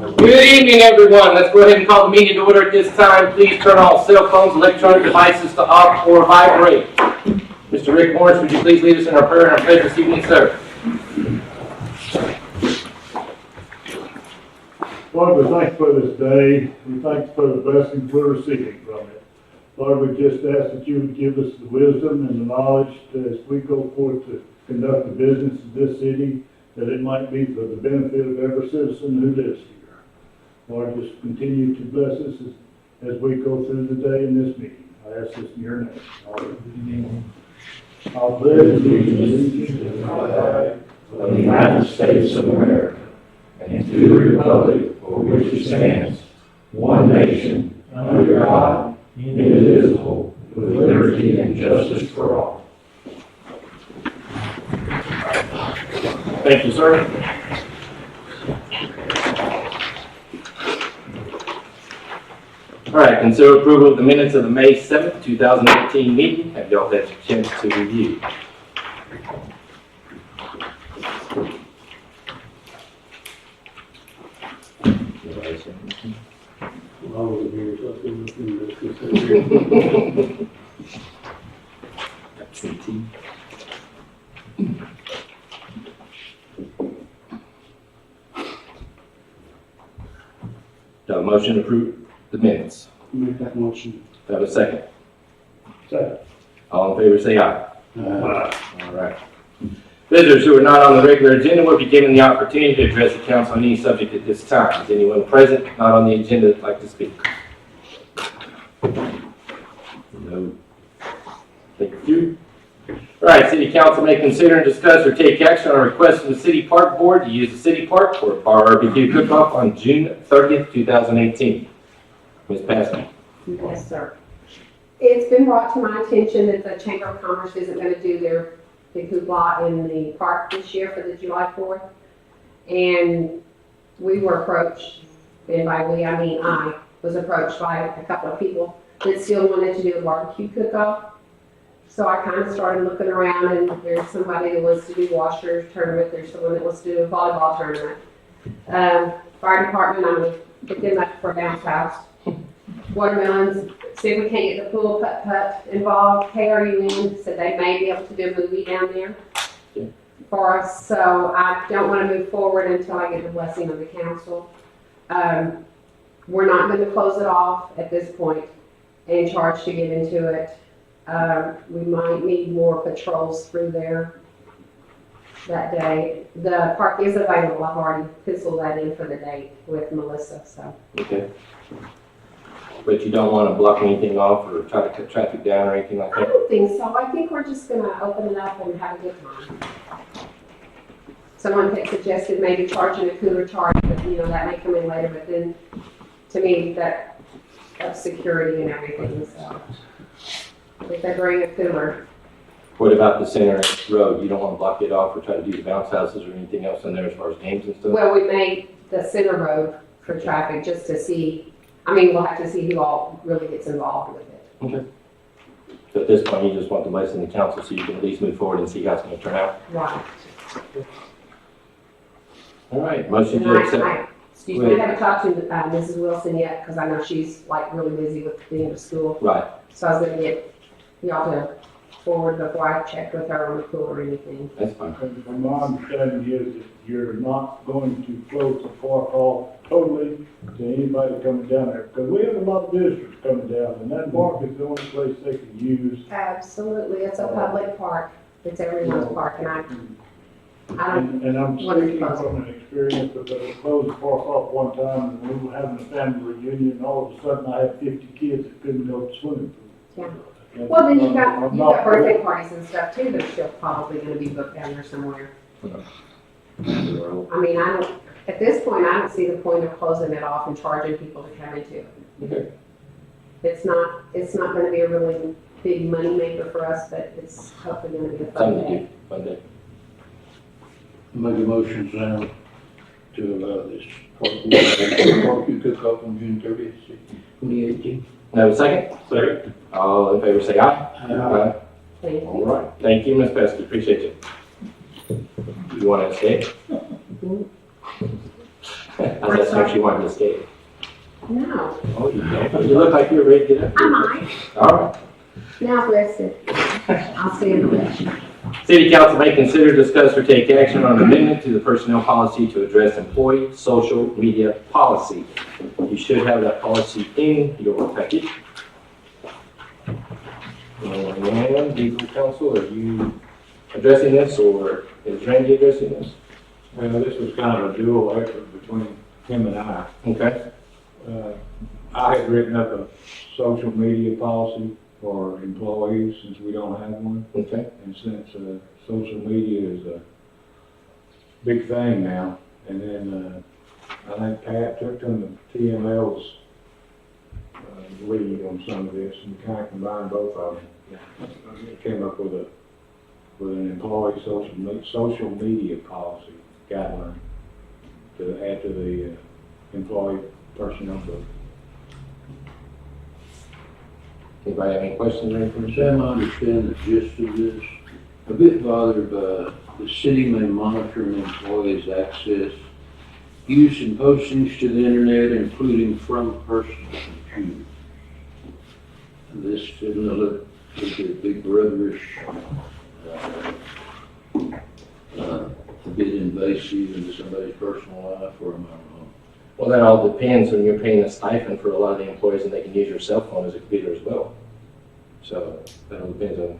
Good evening, everyone. Let's go ahead and call the meeting to order at this time. Please turn all cell phones, electronic devices to off or vibrate. Mr. Rick Morris, would you please lead us in our prayer and our pledge this evening, sir? Lord, we thank you for this day. We thank you for the blessings we're receiving from it. Lord, we just ask that you would give us the wisdom and the knowledge as we go forth to conduct the business of this city, that it might be for the benefit of every citizen who lives here. Lord, just continue to bless us as we go through the day in this meeting. I ask this in your name. Amen. I pledge allegiance to the flag of the United States of America and to the republic for which it stands, one nation, under God, indivisible, with liberty and justice for all. Thank you, sir. All right, consider approval of the minutes of the May 7th, 2018 meeting. Have y'all had a chance to review? Do I have a motion to approve the minutes? Make that motion. Do I have a second? Second. All in favor say aye. All right. Visitors who are not on the regular agenda will be given the opportunity to address the council on any subject at this time. Is anyone present not on the agenda that would like to speak? No. Thank you. All right, City Council may consider and discuss or take action on a request from the City Park Board to use the City Park for a bar barbecue cook-off on June 30th, 2018. Ms. Paskey. Yes, sir. It's been brought to my attention that the Chamber of Commerce isn't going to do their big hoopla in the park this year for the July 4th. And we were approached, and by we, I mean I was approached by a couple of people that still wanted to do a barbecue cook-off. So I kind of started looking around, and there's somebody that wants to do washer tournament. There's someone that wants to do a volleyball tournament. Fire department, I'm going to pick them up for bounce house. Watermelons, see if we can't get the pool putt involved. KRUN said they may be able to do a movie down there for us. So I don't want to move forward until I get the blessing of the council. We're not going to close it off at this point and charge to get into it. We might need more patrols through there that day. The park is available. I've already penciled that in for the date with Melissa. So. Okay. But you don't want to block anything off or try to cut traffic down or anything like I that? don't think so. I think we're just going to open it up and have a good time. Someone had suggested maybe charging a cooler charge, but you know, that may come in later. But then, to me, that's security and everything. So, if they bring a cooler. What about the center road? You don't want to block it off or try to do the bounce houses or anything else in there as far as games and stuff? Well, we made the center road for traffic just to see. I mean, we'll have to see who all really gets involved with it. Okay. So at this point, you just want the blessing of the council so you can at least move forward and see how it's going to turn out? Right. All right, motion to accept. Excuse me, I haven't talked to Mrs. Wilson yet because I know she's like really busy with the end of school. Right. So I was going to get y'all to forward before I checked with her on the pool or anything. That's fine. And my understanding is that you're not going to close the park off totally to anybody coming down there, because we have a lot of visitors coming down, and that park is the only place they can use. Absolutely, it's a public park. It's everyone's park, and I don't. And I'm speaking from an experience, because I closed the park off one time, and we were having a family reunion, and all of a sudden I had 50 kids that couldn't go to the swimming pool. Yeah. Well, then you've got birthday parties and stuff too. They're still probably going to be booked down there somewhere. I mean, at this point, I don't see the point of closing it off and charging people to come into it. Okay. It's not going to be a really big money maker for us, but it's hopefully going to be a fun day. Fun day. Make a motion, Sam, to allow this barbecue cook-off on June 30th, 2018. Have a second? Second. All in favor say aye. Aye. Thank you. All right. Thank you, Ms. Pesky. Appreciate you. You want to stay? I just think she wanted to escape. No, Oh, you don't. You look like you're ready to get up. I might. All right. Now, bless it. I'll see in the rest. City Council may consider, discuss, or take action on an amendment to the personnel policy to address employee social media policy. You should have that policy in your package. And legal counsel, are you addressing this, or is Randy addressing this? Well, this was kind of a dual effort between him and I. Okay. I had written up a social media policy for employees since we don't have one. Okay. And since social media is a big thing now, and then I think Pat took to the TML's lead on some of this and kind of combined both of them. Came up with an employee social media policy guideline to add to the employee personnel book. Anybody have any questions or anything? Sam, I understand the gist of this. A bit bothered by the city may monitor an employee's access, use and postings to the internet, including from personal computers. And this doesn't look like a big brotherish, a bit invasive into somebody's personal life, or am I wrong? Well, that all depends when you're paying a stipend for a lot of the employees, and they can use your cell phone as a computer as well. So that all depends on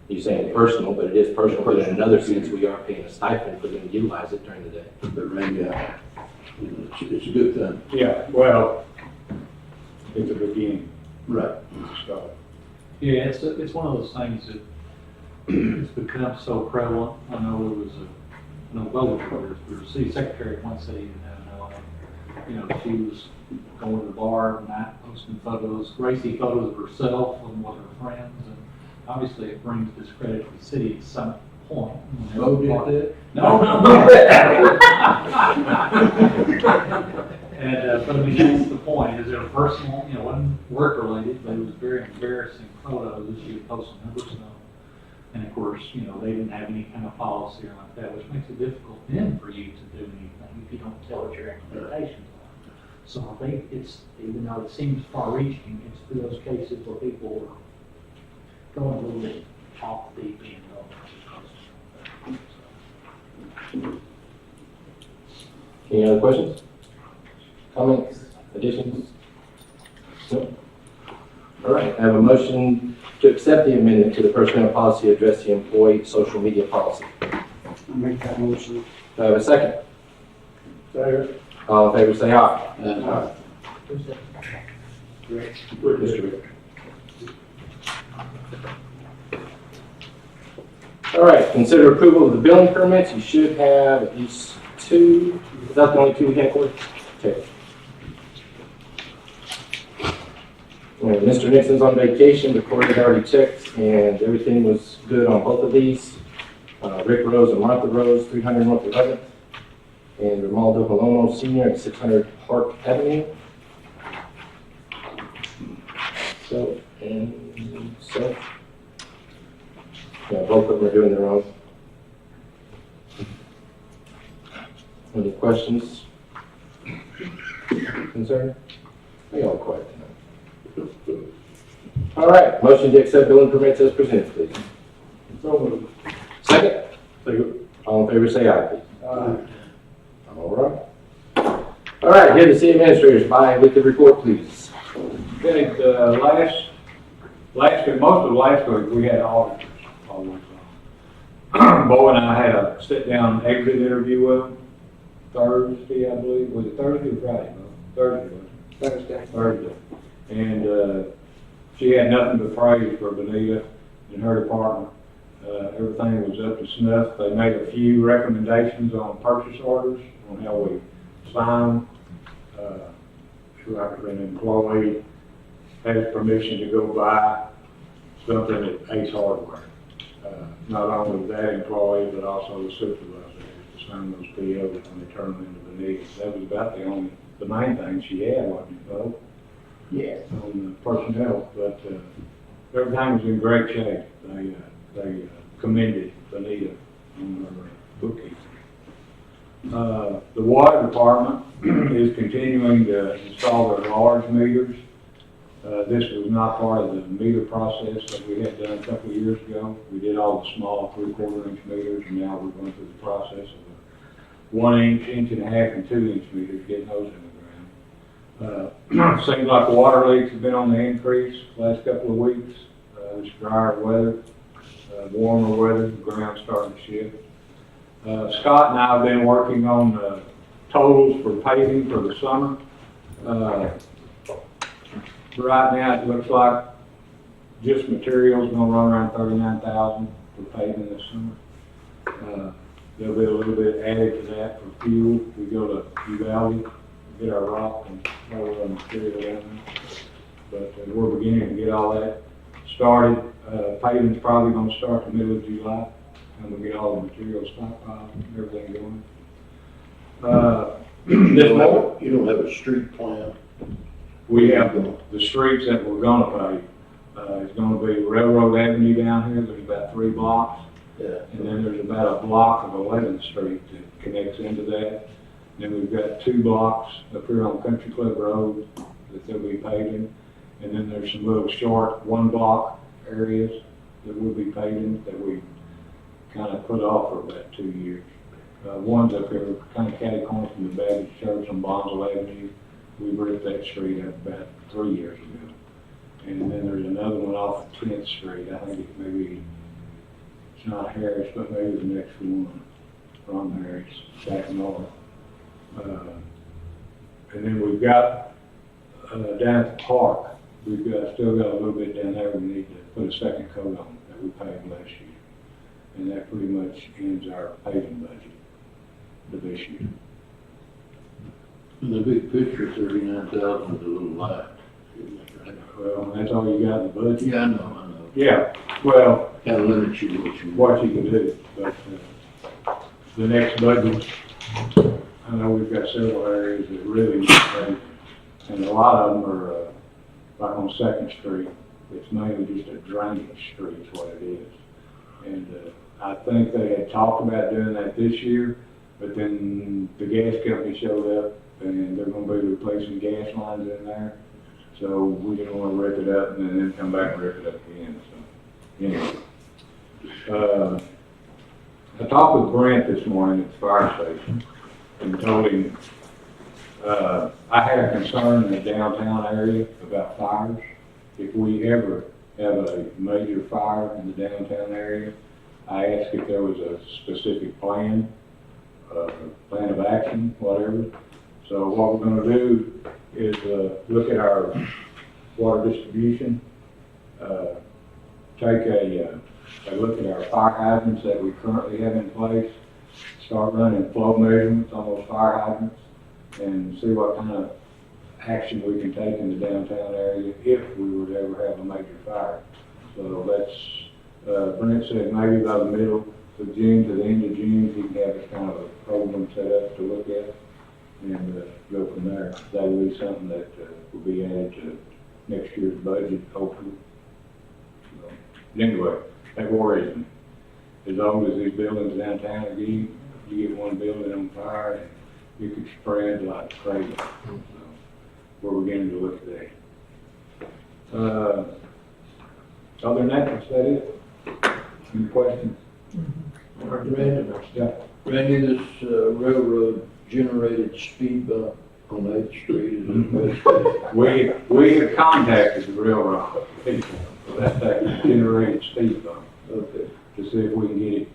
you saying personal, but it is personal. But in another sense, we are paying a stipend for them to utilize it during the day. But Randy, it's a good thing. Yeah, well, it's a beginning. Right. So, Yeah, it's one of those things that it's become so prevalent. I know there was the city secretary at one city even had she was going to the bar at night, posting photos, racy photos of herself and with her friends, and obviously it brings discredit to the city at some point. Bo did that? No. And, but I mean, that's the point, is they're personal, wasn't work-related, but it was very embarrassing photos that she would post on her personal. And of course, they didn't have any kind of policy or like that, which makes it difficult then for you to do anything if you don't tell what your expectations are. So I think even though it seems far-reaching, it's for those cases where people are going a little bit off the deep end. Any other questions? Comments? Additions? No? All right, I have a motion to accept the amendment to the personnel policy to address the employee social media policy. I'll make that motion. Do I have a second? Second. All in favor, say aye. Aye. Mr. Rick. All right, consider approval of the billing permits. You should have at least two. Is that the only two we had, Corey? Okay. Well, Mr. Nixon's on vacation, but Corey had already checked, and everything was good on both of these. Rick Rose and Martha Rose, 300 North 11th, and Romaldo Palomo Sr. at 600 Park Avenue. So, and so. Yeah, both of them are doing their own. Any questions? Concern? Are you all quiet tonight? All right, motion to accept billing permits as presented, please. So moved. Second? Second. All in favor, say aye, please. Aye. All right. All right, here the city administrators bi-weekly report, please. okay, most of last week we had auditors. Bo and I had a sit-down exit interview with him Thursday, I believe. Was it Thursday or Friday? No, Thursday. Thursday. And she had nothing but praise for Benita and her department. Everything was up to snuff. They made a few recommendations on purchase orders, on how we sign. Like an employee has permission to go buy something at Ace Hardware. Not only that employee, but also the supervisor has to sign those POs when they turn them into the needs. That was about the main thing she had, wasn't it, Bo? Yes. On personnel, but everything was in great shape. They commended Benita on her bookkeeping. The water department is continuing to install their large meters. This was not part of the meter process that we had done a couple of years ago. We did all the small 3/4 inch meters, and now we're going through the process of the 1 inch, 1.5 inch, and 2 inch meters, getting those in the ground. Seems like water leaks have been on the increase last couple of weeks. It's drier weather, warmer weather, the ground's starting to shift. Scott and I have been working on the totals for paving for the summer. Right now, it looks like just materials gonna run around $39,000 for paving this summer. There'll be a little bit added to that for fuel. We go to Uvalde, get our rock and all our material down there. But we're beginning to get all that started. Paving's probably gonna start the middle of July, and we'll get all the material stockpiled and everything going. You don't have a street plan? We have the streets that we're gonna pave. It's gonna be Railroad Avenue down here. There's about 3 blocks. Yeah. And then there's about a block of 11th Street that connects into that. Then we've got 2 blocks up here on Country Club Road that they'll be paving. And then there's some little short 1 block areas that we'll be paving that we kind of put off for about 2 years. One's up here kind of catty corner from the Baptist Church on Bonsall Avenue. We ripped that street up about 3 years ago. And then there's another one off 10th Street. I think it maybe, it's not Harris, but maybe the next one from Harris, back north. And then we've got, down at the park, still got a little bit down there we need to put a second coat on that we paved last year. And that pretty much ends our paving budget for this year. In the big picture, 39,000 is a little light. Well, that's all you got in the budget? Yeah, I know. Yeah, well, Kind of limits you what you can do, but the next budget, I know we've got several areas that really need paving, and a lot of them are like on 2nd Street. It's mainly just a drainage street is what it is. And I think they had talked about doing that this year, but then the gas company showed up and they're gonna be replacing gas lines in there. So we didn't wanna rip it up and then come back and rip it up again, so anyway. I talked with Brent this morning at the fire station and told him, I had a concern in the downtown area about fires. If we ever have a major fire in the downtown area, I asked if there was a specific plan of action, whatever. So what we're gonna do is look at our water distribution, take a look at our fire hydrants that we currently have in place, start running flow measurements on those fire hydrants, and see what kind of action we can take in the downtown area if we were to ever have a major fire. So that's, Brent said maybe by the middle of June to the end of June, he can have this kind of a program set up to look at and go from there. That will be something that will be added to next year's budget, hopefully. So, anyway, that worries me. As long as these buildings downtown, you get one building on fire, and you could spread like crazy. So, we're beginning to look at that. Other than that, that's it. Any questions? Yeah. Randy, this railroad generated speed bump on 8th Street is in place. We have contacted the railroad people, so that's that generated speed bump, Okay. to see if we can get it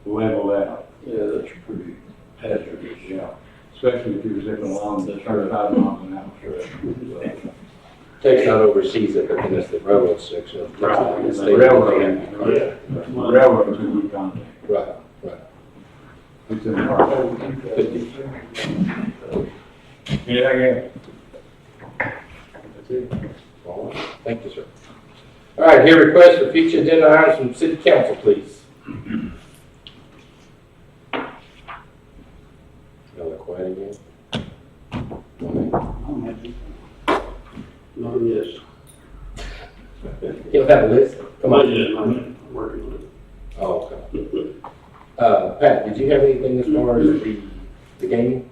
leveled out. Yeah, that's pretty hazardous. Yeah, especially if you're zipping along the 35 miles an hour. Takes out overseas if it's the railroad section. Right. It's The railroad, railroad who we contact. Right, right. It's in our. Anything else? That's it. All right. Thank you, sir. All right, here request for future agenda items from city council, please. Y'all look quiet again. Yes. You don't have a list? Come on. I'm working on it. Oh, okay. Pat, did you have anything as far as the the gaming?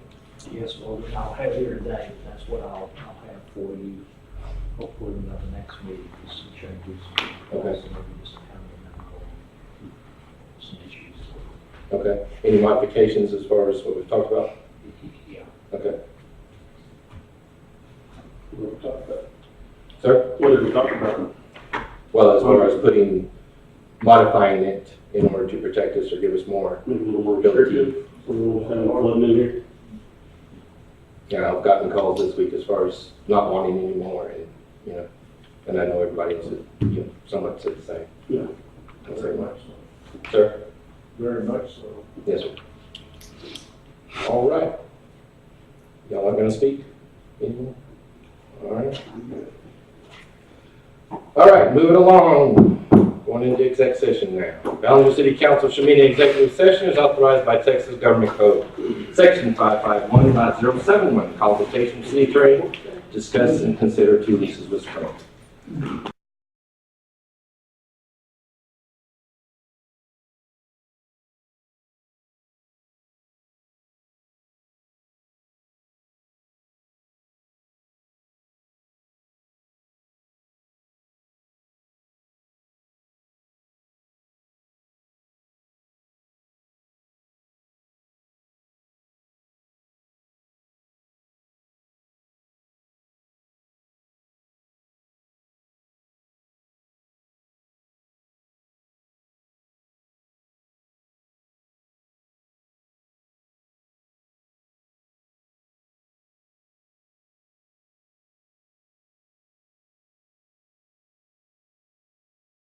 Yes, well, I'll have here today, that's what I'll have for you, hopefully in the next meeting, with some changes. Okay. Also maybe just kind of some issues. Okay. Any modifications as far as what we've talked about? Yeah. Okay. We'll talk about. Sir? What did we talk about? Well, as far as modifying it in order to protect us or give us more. Maybe a little more restrictive, a little kind of flooding in here. Yeah, I've gotten calls this week as far as not wanting any more and, you know, and I know everybody else, somewhat said the same. Yeah. Not very much. Sir? Very much so. Yes, sir. All right. Y'all are gonna speak? Anyone? All right. All right, moving along. Going into exec session now. Ballinger City Council should meet in executive session as authorized by Texas Government Code. Section 551.071, consultation city attorney, discuss and consider two leases with Spring.